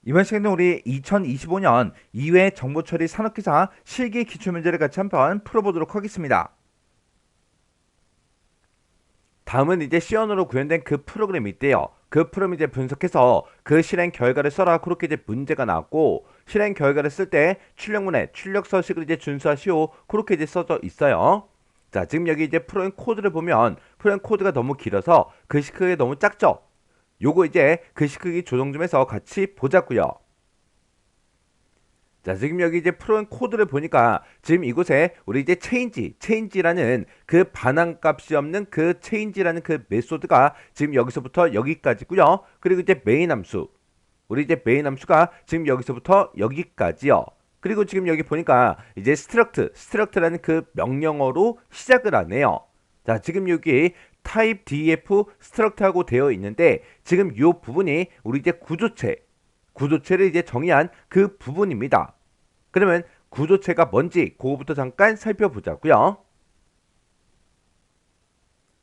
이번 시간에 우리 2025년 2회 정보처리 산업기사 실기 기출문제를 같이 한번 풀어보도록 하겠습니다. 다음은 이제 C언어로 구현된 그 프로그램이 있대요. 그 프로그램 이제 분석해서 그 실행 결과를 써라. 그렇게 이제 문제가 나왔고, 실행 결과를 쓸 때 출력문에 출력 서식을 이제 준수하시오. 그렇게 이제 써져 있어요. 자, 지금 여기 이제 프로그램 코드를 보면 프로그램 코드가 너무 길어서 글씨 크기가 너무 작죠? 요거 이제 글씨 크기 조정 좀 해서 같이 보자고요. 자, 지금 여기 이제 프로그램 코드를 보니까 지금 이곳에 우리 이제 체인지라는 그 반환값이 없는 그 체인지라는 그 메소드가 지금 여기서부터 여기까지고요. 그리고 이제 메인 함수, 우리 이제 메인 함수가 지금 여기서부터 여기까지요. 그리고 지금 여기 보니까 이제 스트럭트라는 그 명령어로 시작을 하네요. 자, 지금 여기 type def struct하고 되어 있는데 지금 이 부분이 우리 이제 구조체를 이제 정의한 그 부분입니다. 그러면 구조체가 뭔지 그거부터 잠깐 살펴보자고요.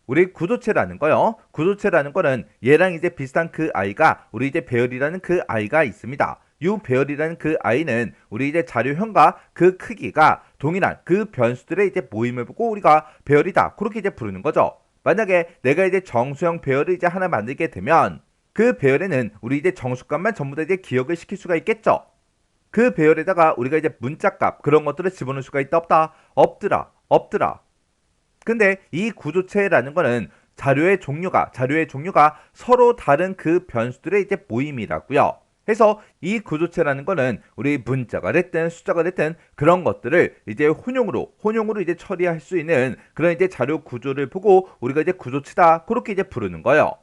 우리 구조체라는 거요. 구조체라는 거는 얘랑 이제 비슷한 그 아이가 우리 이제 배열이라는 그 아이가 있습니다. 이 배열이라는 그 아이는 우리 이제 자료형과 그 크기가 동일한 그 변수들의 이제 모임을 보고 우리가 배열이다. 그렇게 이제 부르는 거죠. 만약에 내가 이제 정수형 배열을 이제 하나 만들게 되면 그 배열에는 우리 이제 정수값만 전부 다 이제 기억을 시킬 수가 있겠죠. 그 배열에다가 우리가 이제 문자값 그런 것들을 집어넣을 수가 있다 없다? 없더라. 근데 이 구조체라는 거는 자료의 종류가 서로 다른 그 변수들의 이제 모임이라고요. 해서 이 구조체라는 거는 우리 문자가 됐든 숫자가 됐든 그런 것들을 이제 혼용으로 이제 처리할 수 있는 그런 이제 자료 구조를 보고 우리가 이제 구조체다 그렇게 이제 부르는 거예요.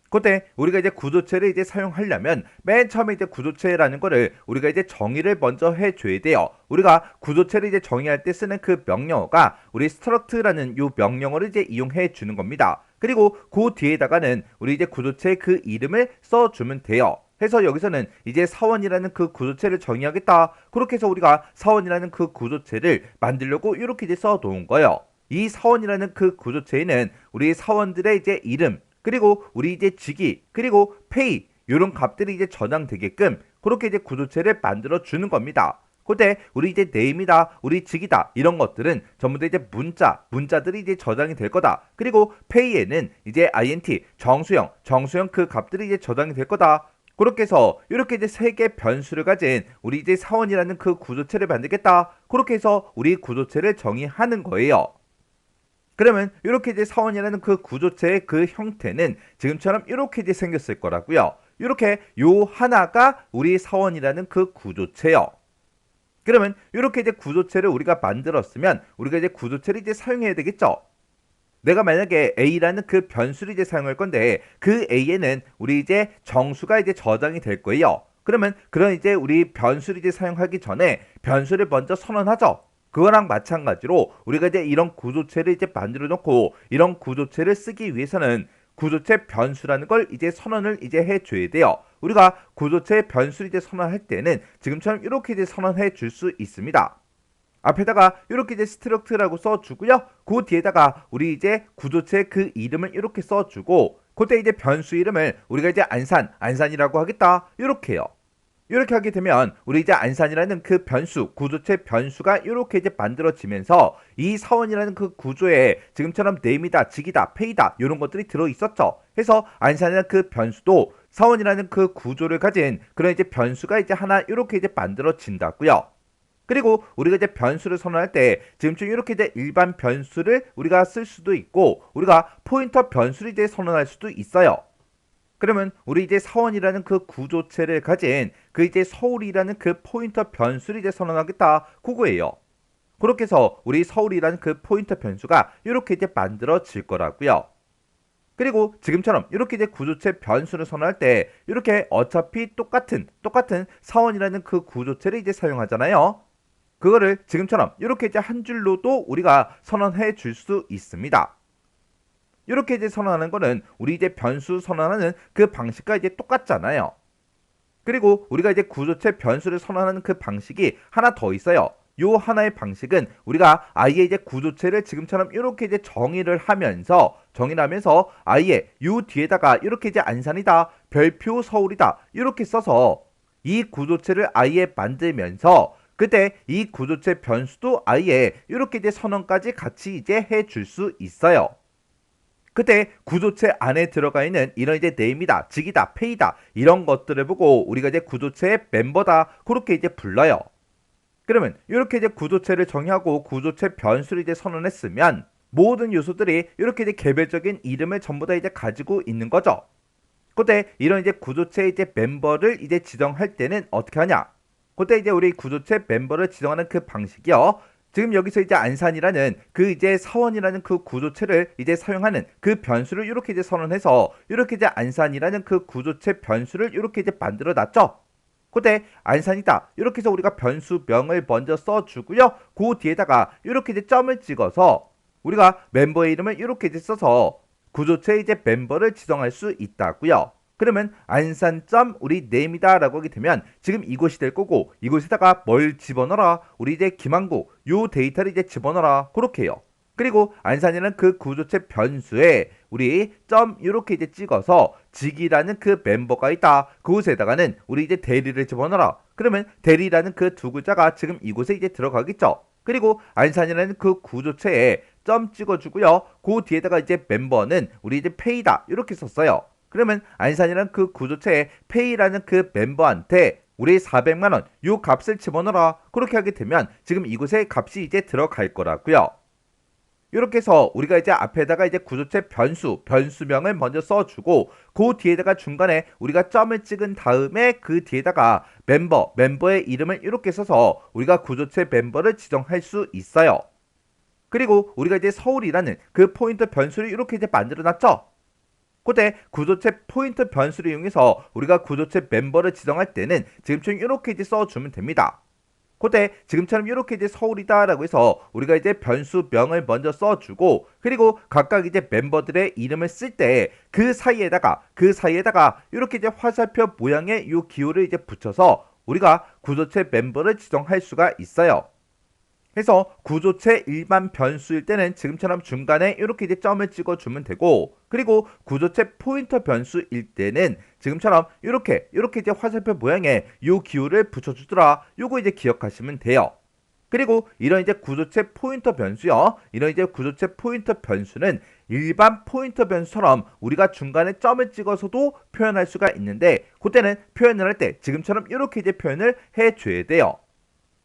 그때 우리가 이제 구조체를 이제 사용하려면 맨 처음에 이제 구조체라는 거를 우리가 이제 정의를 먼저 해줘야 돼요. 우리가 구조체를 이제 정의할 때 쓰는 그 명령어가 우리 struct라는 요 명령어를 이제 이용해 주는 겁니다. 그리고 그 뒤에다가는 우리 이제 구조체의 그 이름을 써주면 돼요. 해서 여기서는 이제 사원이라는 그 구조체를 정의하겠다. 그렇게 해서 우리가 사원이라는 그 구조체를 만들려고 이렇게 이제 써놓은 거예요. 이 사원이라는 그 구조체에는 우리 사원들의 이제 이름 그리고 우리 이제 직위 그리고 페이 이런 값들이 이제 저장되게끔 그렇게 이제 구조체를 만들어 주는 겁니다. 그때 우리 이제 네임이다, 우리 직이다 이런 것들은 전부 다 이제 문자들이 이제 저장이 될 거다. 그리고 페이에는 이제 int 정수형 그 값들이 이제 저장이 될 거다. 그렇게 해서 이렇게 이제 세 개 변수를 가진 우리 이제 사원이라는 그 구조체를 만들겠다. 그렇게 해서 우리 구조체를 정의하는 거예요. 그러면 이렇게 이제 사원이라는 그 구조체의 그 형태는 지금처럼 이렇게 이제 생겼을 거라고요. 이렇게 요 하나가 우리 사원이라는 그 구조체요. 그러면 이렇게 이제 구조체를 우리가 만들었으면 우리가 이제 구조체를 이제 사용해야 되겠죠. 내가 만약에 A라는 그 변수를 이제 사용할 건데 그 A에는 우리 이제 정수가 이제 저장이 될 거예요. 그러면 그런 이제 우리 변수를 이제 사용하기 전에 변수를 먼저 선언하죠. 그거랑 마찬가지로 우리가 이제 이런 구조체를 이제 만들어 놓고 이런 구조체를 쓰기 위해서는 구조체 변수라는 걸 이제 선언을 이제 해줘야 돼요. 우리가 구조체 변수를 이제 선언할 때는 지금처럼 이렇게 이제 선언해 줄 수 있습니다. 앞에다가 이렇게 이제 스트럭트라고 써주고요. 그 뒤에다가 우리 이제 구조체 그 이름을 이렇게 써주고 그때 이제 변수 이름을 우리가 이제 안산이라고 하겠다. 이렇게요. 이렇게 하게 되면 우리 이제 안산이라는 그 변수, 구조체 변수가 이렇게 이제 만들어지면서 이 사원이라는 그 구조에 지금처럼 네임이다, 직이다, 페이다 이런 것들이 들어 있었죠. 해서 안산이라는 그 변수도 사원이라는 그 구조를 가진 그런 이제 변수가 이제 하나 이렇게 이제 만들어진다고요. 그리고 우리가 이제 변수를 선언할 때 지금처럼 이렇게 이제 일반 변수를 우리가 쓸 수도 있고 우리가 포인터 변수를 이제 선언할 수도 있어요. 그러면 우리 이제 사원이라는 그 구조체를 가진 그 이제 서울이라는 그 포인터 변수를 이제 선언하겠다 그거예요. 그렇게 해서 우리 서울이라는 그 포인터 변수가 이렇게 이제 만들어질 거라고요. 그리고 지금처럼 이렇게 이제 구조체 변수를 선언할 때 이렇게 어차피 똑같은 사원이라는 그 구조체를 이제 사용하잖아요. 그거를 지금처럼 이렇게 이제 한 줄로도 우리가 선언해 줄 수 있습니다. 이렇게 이제 선언하는 거는 우리 이제 변수 선언하는 그 방식과 이제 똑같잖아요. 그리고 우리가 이제 구조체 변수를 선언하는 그 방식이 하나 더 있어요. 요 하나의 방식은 우리가 아예 이제 구조체를 지금처럼 이렇게 이제 정의를 하면서 아예 요 뒤에다가 이렇게 이제 안산이다, 별표 서울이다 이렇게 써서 이 구조체를 아예 만들면서 그때 이 구조체 변수도 아예 이렇게 이제 선언까지 같이 이제 해줄 수 있어요. 그때 구조체 안에 들어가 있는 이런 이제 name이다, 직이다, pay다 이런 것들을 보고 우리가 이제 구조체의 멤버다 그렇게 이제 불러요. 그러면 이렇게 이제 구조체를 정의하고 구조체 변수를 이제 선언했으면 모든 요소들이 이렇게 이제 개별적인 이름을 전부 다 이제 가지고 있는 거죠. 그때 이런 이제 구조체의 이제 멤버를 이제 지정할 때는 어떻게 하냐? 그때 이제 우리 구조체 멤버를 지정하는 그 방식이요. 지금 여기서 이제 안산이라는 그 이제 사원이라는 그 구조체를 이제 사용하는 그 변수를 이렇게 이제 선언해서 이렇게 이제 안산이라는 그 구조체 변수를 이렇게 이제 만들어 놨죠. 그때 안산이다 이렇게 해서 우리가 변수명을 먼저 써주고요. 그 뒤에다가 이렇게 이제 점을 찍어서 우리가 멤버의 이름을 이렇게 이제 써서 구조체 이제 멤버를 지정할 수 있다고요. 그러면 안산점 우리 name이다 라고 하게 되면 지금 이곳이 될 거고 이곳에다가 뭘 집어넣어라 우리 이제 김한구 요 데이터를 이제 집어넣어라 그렇게 해요. 그리고 안산이라는 그 구조체 변수에 우리 점 이렇게 이제 찍어서 직이라는 그 멤버가 있다. 그곳에다가는 우리 이제 대리를 집어넣어라. 그러면 대리라는 그 두 글자가 지금 이곳에 이제 들어가겠죠. 그리고 안산이라는 그 구조체에 점 찍어주고요. 그 뒤에다가 이제 멤버는 우리 이제 페이다 이렇게 썼어요. 그러면 안산이라는 그 구조체에 페이라는 그 멤버한테 우리 400만 원 요 값을 집어넣어라. 그렇게 하게 되면 지금 이곳에 값이 이제 들어갈 거라고요. 이렇게 해서 우리가 이제 앞에다가 이제 구조체 변수명을 먼저 써주고 그 뒤에다가 중간에 우리가 점을 찍은 다음에 그 뒤에다가 멤버의 이름을 이렇게 써서 우리가 구조체 멤버를 지정할 수 있어요. 그리고 우리가 이제 서울이라는 그 포인터 변수를 이렇게 이제 만들어 놨죠. 그때 구조체 포인터 변수를 이용해서 우리가 구조체 멤버를 지정할 때는 지금처럼 이렇게 이제 써주면 됩니다. 그때 지금처럼 이렇게 이제 서울이다라고 해서 우리가 이제 변수명을 먼저 써주고 그리고 각각 이제 멤버들의 이름을 쓸 때 그 사이에다가 이렇게 이제 화살표 모양의 요 기호를 이제 붙여서 우리가 구조체 멤버를 지정할 수가 있어요. 그래서 구조체 일반 변수일 때는 지금처럼 중간에 이렇게 이제 점을 찍어주면 되고 그리고 구조체 포인터 변수일 때는 지금처럼 이렇게 이제 화살표 모양의 요 기호를 붙여주더라. 요거 이제 기억하시면 돼요. 그리고 이런 이제 구조체 포인터 변수요. 이런 이제 구조체 포인터 변수는 일반 포인터 변수처럼 우리가 중간에 점을 찍어서도 표현할 수가 있는데 그때는 표현을 할 때 지금처럼 이렇게 이제 표현을 해줘야 돼요.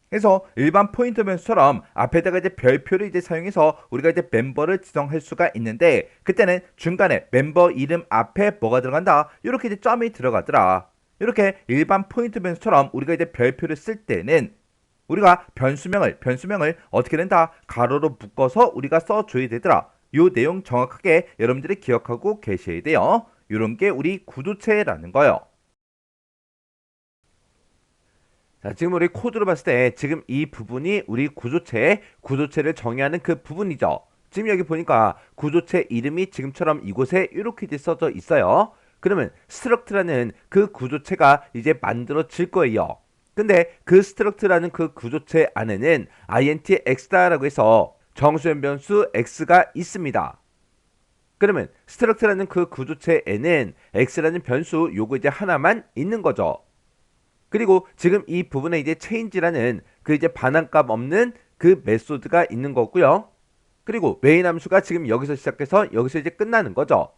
그래서 일반 포인터 변수처럼 앞에다가 이제 별표를 이제 사용해서 우리가 이제 멤버를 지정할 수가 있는데 그때는 중간에 멤버 이름 앞에 뭐가 들어간다? 이렇게 이제 점이 들어가더라. 이렇게 일반 포인터 변수처럼 우리가 이제 별표를 쓸 때는 우리가 변수명을 어떻게 된다? 가로로 묶어서 우리가 써줘야 되더라. 요 내용 정확하게 여러분들이 기억하고 계셔야 돼요. 이런 게 우리 구조체라는 거예요. 자, 지금 우리 코드로 봤을 때 지금 이 부분이 우리 구조체를 정의하는 그 부분이죠. 지금 여기 보니까 구조체 이름이 지금처럼 이곳에 이렇게 이제 써져 있어요. 그러면 스트럭트라는 그 구조체가 이제 만들어질 거예요. 근데 그 스트럭트라는 그 구조체 안에는 int x다라고 해서 정수현 변수 x가 있습니다. 그러면 스트럭트라는 그 구조체에는 x라는 변수 요거 이제 하나만 있는 거죠. 그리고 지금 이 부분에 이제 change라는 그 이제 반환값 없는 그 메소드가 있는 거고요. 그리고 메인 함수가 지금 여기서 시작해서 여기서 이제 끝나는 거죠.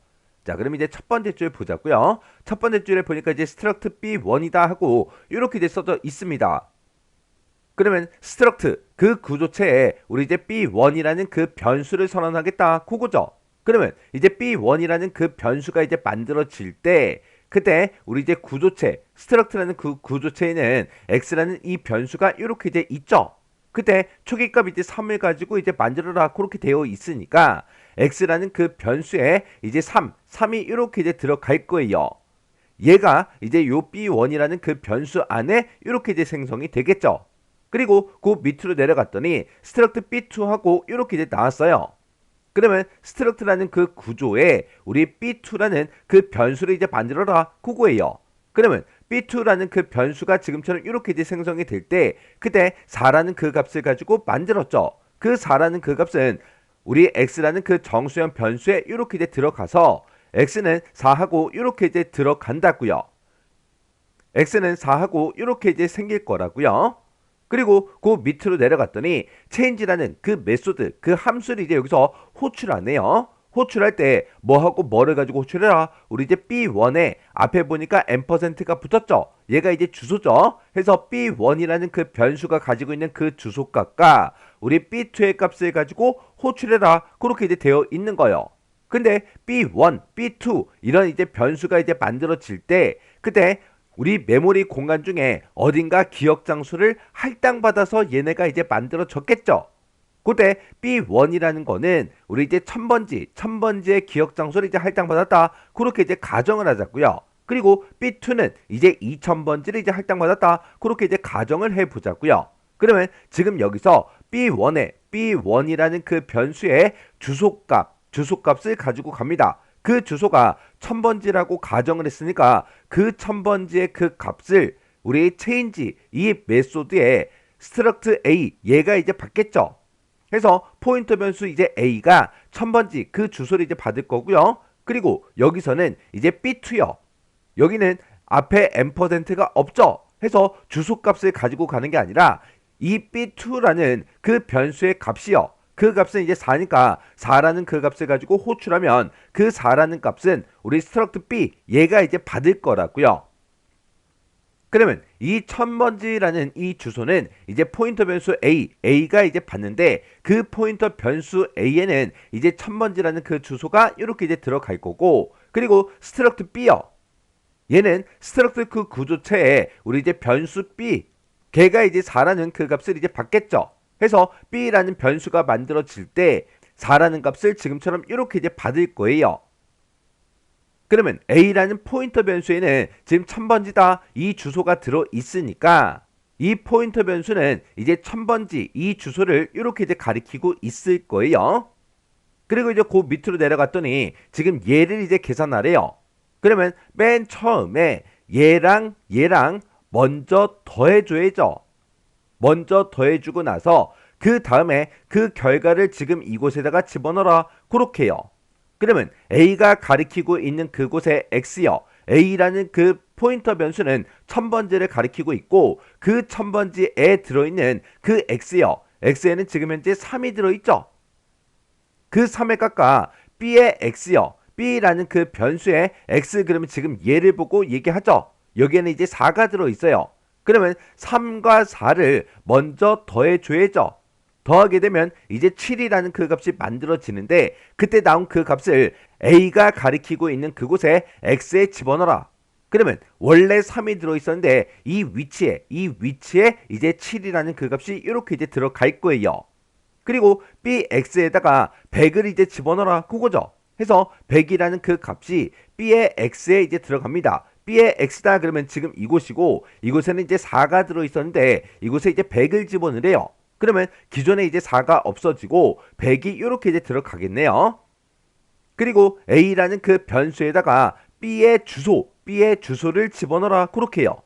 자, 그럼 이제 첫 번째 줄 보자고요. 첫 번째 줄에 보니까 이제 struct b1이다 하고 이렇게 이제 써져 있습니다. 그러면 struct 그 구조체에 우리 이제 b1이라는 그 변수를 선언하겠다 그거죠. 그러면 이제 b1이라는 그 변수가 이제 만들어질 때 그때 우리 이제 구조체 스트럭트라는 그 구조체에는 x라는 이 변수가 이렇게 이제 있죠. 그때 초기값 이제 3을 가지고 이제 만들어라 그렇게 되어 있으니까 x라는 그 변수에 이제 3이 이렇게 이제 들어갈 거예요. 얘가 이제 요 b1이라는 그 변수 안에 이렇게 이제 생성이 되겠죠. 그리고 그 밑으로 내려갔더니 스트럭트 b2하고 이렇게 이제 나왔어요. 그러면 스트럭트라는 그 구조에 우리 b2라는 그 변수를 이제 만들어라 그거예요. 그러면 b2라는 그 변수가 지금처럼 이렇게 이제 생성이 될 때 그때 4라는 그 값을 가지고 만들었죠. 그 4라는 그 값은 우리 x라는 그 정수형 변수에 이렇게 이제 들어가서 x는 4하고 이렇게 이제 들어간다고요. x는 4하고 이렇게 이제 생길 거라고요. 그리고 그 밑으로 내려갔더니 change라는 그 메소드, 그 함수를 이제 여기서 호출하네요. 호출할 때 뭐하고 뭐를 가지고 호출해라? 우리 이제 B1에 앞에 보니까 %가 붙었죠. 얘가 이제 주소죠. 해서 B1이라는 그 변수가 가지고 있는 그 주소값과 우리 B2의 값을 가지고 호출해라. 그렇게 이제 되어 있는 거예요. 근데 B1, B2 이런 이제 변수가 이제 만들어질 때 그때 우리 메모리 공간 중에 어딘가 기억 장소를 할당받아서 얘네가 이제 만들어졌겠죠. 그때 B1이라는 거는 우리 이제 1000번지의 기억 장소를 이제 할당받았다. 그렇게 이제 가정을 하자고요. 그리고 B2는 이제 2000번지를 이제 할당받았다. 그렇게 이제 가정을 해 보자고요. 그러면 지금 여기서 B1이라는 그 변수의 주소값을 가지고 갑니다. 그 주소가 1000번지라고 가정을 했으니까 그 1000번지의 그 값을 우리 change 이 메소드에 struct a 얘가 이제 받겠죠. 해서 포인터 변수 이제 a가 1000번지 그 주소를 이제 받을 거고요. 그리고 여기서는 이제 b2요. 여기는 앞에 %가 없죠. 해서 주소 값을 가지고 가는 게 아니라 이 b2라는 그 변수의 값이요. 그 값은 이제 4니까 4라는 그 값을 가지고 호출하면 그 4라는 값은 우리 struct b 얘가 이제 받을 거라고요. 그러면 이 1000번지라는 이 주소는 이제 포인터 변수 a가 이제 받는데 그 포인터 변수 a에는 이제 1000번지라는 그 주소가 이렇게 이제 들어갈 거고 그리고 struct b요. 얘는 struct 그 구조체에 우리 이제 변수 b 걔가 이제 4라는 그 값을 이제 받겠죠. 해서 b라는 변수가 만들어질 때 4라는 값을 지금처럼 이렇게 이제 받을 거예요. 그러면 a라는 포인터 변수에는 지금 1000번지다 이 주소가 들어 있으니까 이 포인터 변수는 이제 1000번지 이 주소를 이렇게 이제 가리키고 있을 거예요. 그리고 이제 그 밑으로 내려갔더니 지금 얘를 이제 계산하래요. 그러면 맨 처음에 얘랑 먼저 더해줘야죠. 먼저 더해주고 나서 그 다음에 그 결과를 지금 이곳에다가 집어넣어라. 그렇게 해요. 그러면 a가 가리키고 있는 그곳에 x요. a라는 그 포인터 변수는 1000번지를 가리키고 있고 그 1000번지에 들어있는 그 x요. x에는 지금 현재 3이 들어있죠. 그 3에 깎아 b의 x요. b라는 그 변수의 x 그러면 지금 얘를 보고 얘기하죠. 여기에는 이제 4가 들어있어요. 그러면 3과 4를 먼저 더해줘야죠. 더하게 되면 이제 7이라는 그 값이 만들어지는데 그때 나온 그 값을 a가 가리키고 있는 그곳에 x에 집어넣어라. 그러면 원래 3이 들어있었는데 이 위치에 이제 7이라는 그 값이 이렇게 이제 들어갈 거예요. 그리고 bx에다가 100을 이제 집어넣어라. 그거죠. 해서 100이라는 그 값이 b의 x에 이제 들어갑니다. b의 x다 그러면 지금 이곳이고 이곳에는 이제 4가 들어있었는데 이곳에 이제 100을 집어넣으래요. 그러면 기존에 이제 4가 없어지고 100이 이렇게 이제 들어가겠네요. 그리고 a라는 그 변수에다가 b의 주소를 집어넣어라. 그렇게 해요.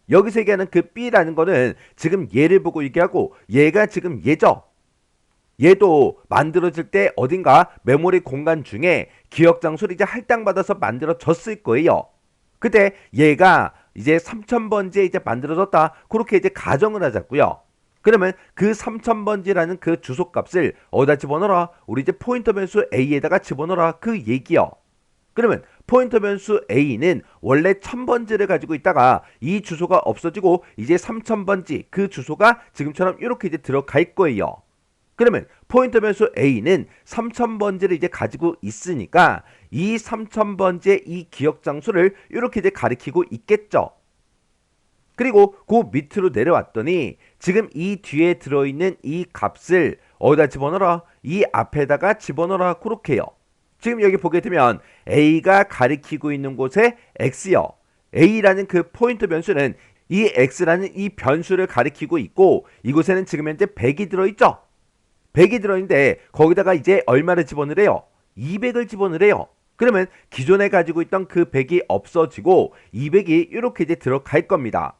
여기서 얘기하는 그 b라는 거는 지금 얘를 보고 얘기하고 얘가 지금 얘죠. 얘도 만들어질 때 어딘가 메모리 공간 중에 기억 장소를 이제 할당받아서 만들어졌을 거예요. 그때 얘가 이제 3000번지에 이제 만들어졌다. 그렇게 이제 가정을 하자고요. 그러면 그 3000번지라는 그 주소 값을 어디다 집어넣어라? 우리 이제 포인터 변수 a에다가 집어넣어라. 그 얘기요. 그러면 포인터 변수 a는 원래 1000번지를 가지고 있다가 이 주소가 없어지고 이제 3000번지 그 주소가 지금처럼 이렇게 이제 들어갈 거예요. 그러면 포인터 변수 a는 3000번지를 이제 가지고 있으니까 이 3000번지의 이 기억 장소를 이렇게 이제 가리키고 있겠죠. 그리고 그 밑으로 내려왔더니 지금 이 뒤에 들어있는 이 값을 어디다 집어넣어라? 이 앞에다가 집어넣어라. 그렇게 해요. 지금 여기 보게 되면 a가 가리키고 있는 곳에 x요. a라는 그 포인터 변수는 이 x라는 이 변수를 가리키고 있고 이곳에는 지금 현재 100이 들어있죠. 100이 들어있는데 거기다가 이제 얼마를 집어넣으래요? 200을 집어넣으래요. 그러면 기존에 가지고 있던 그 100이 없어지고 200이 이렇게 이제 들어갈 겁니다.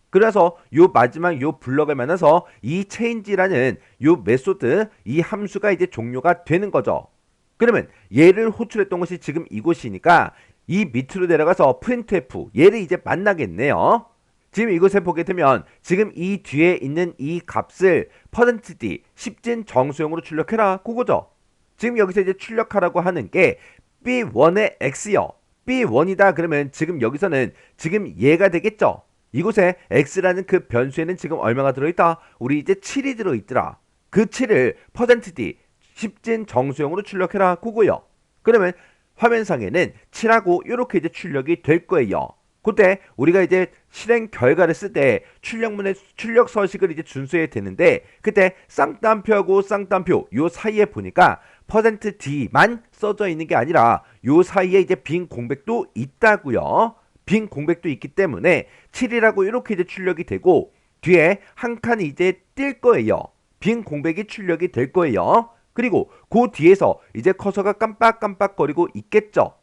그래서 요 마지막 요 블럭을 만나서 이 change라는 요 메소드 이 함수가 이제 종료가 되는 거죠. 그러면 얘를 호출했던 것이 지금 이곳이니까 이 밑으로 내려가서 printf 얘를 이제 만나겠네요. 지금 이곳에 보게 되면 지금 이 뒤에 있는 이 값을 %d 10진 정수형으로 출력해라 그거죠. 지금 여기서 이제 출력하라고 하는 게 B1의 x요. B1이다 그러면 지금 여기서는 지금 얘가 되겠죠. 이곳에 x라는 그 변수에는 지금 얼마가 들어있다? 우리 이제 7이 들어있더라. 그 7을 %d 10진 정수형으로 출력해라 그거요. 그러면 화면상에는 7하고 이렇게 이제 출력이 될 거예요. 그때 우리가 이제 실행 결과를 쓸 때 출력문의 출력 서식을 이제 준수해야 되는데 그때 쌍따옴표하고 쌍따옴표 요 사이에 보니까 %d만 써져 있는 게 아니라 요 사이에 이제 빈 공백도 있다고요. 빈 공백도 있기 때문에 7이라고 이렇게 이제 출력이 되고 뒤에 한 칸이 이제 뜰 거예요. 빈 공백이 출력이 될 거예요. 그리고 그 뒤에서 이제 커서가 깜빡깜빡거리고 있겠죠.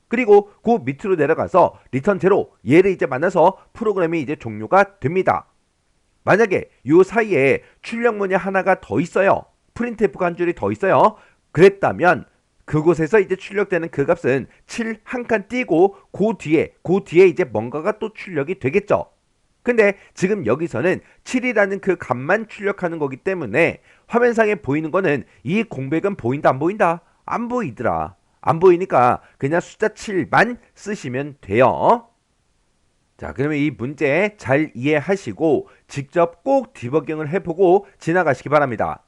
그리고 그 밑으로 내려가서 리턴 제로 얘를 이제 만나서 프로그램이 이제 종료가 됩니다. 만약에 요 사이에 출력문이 하나가 더 있어요. 프린트F가 한 줄이 더 있어요. 그랬다면 그곳에서 이제 출력되는 그 값은 7 한 칸 띄고 그 뒤에 이제 뭔가가 또 출력이 되겠죠. 근데 지금 여기서는 7이라는 그 값만 출력하는 거기 때문에 화면상에 보이는 거는 이 공백은 보인다 안 보인다? 안 보이더라. 안 보이니까 그냥 숫자 7만 쓰시면 돼요. 자, 그러면 이 문제 잘 이해하시고 직접 꼭 디버깅을 해보고 지나가시기 바랍니다.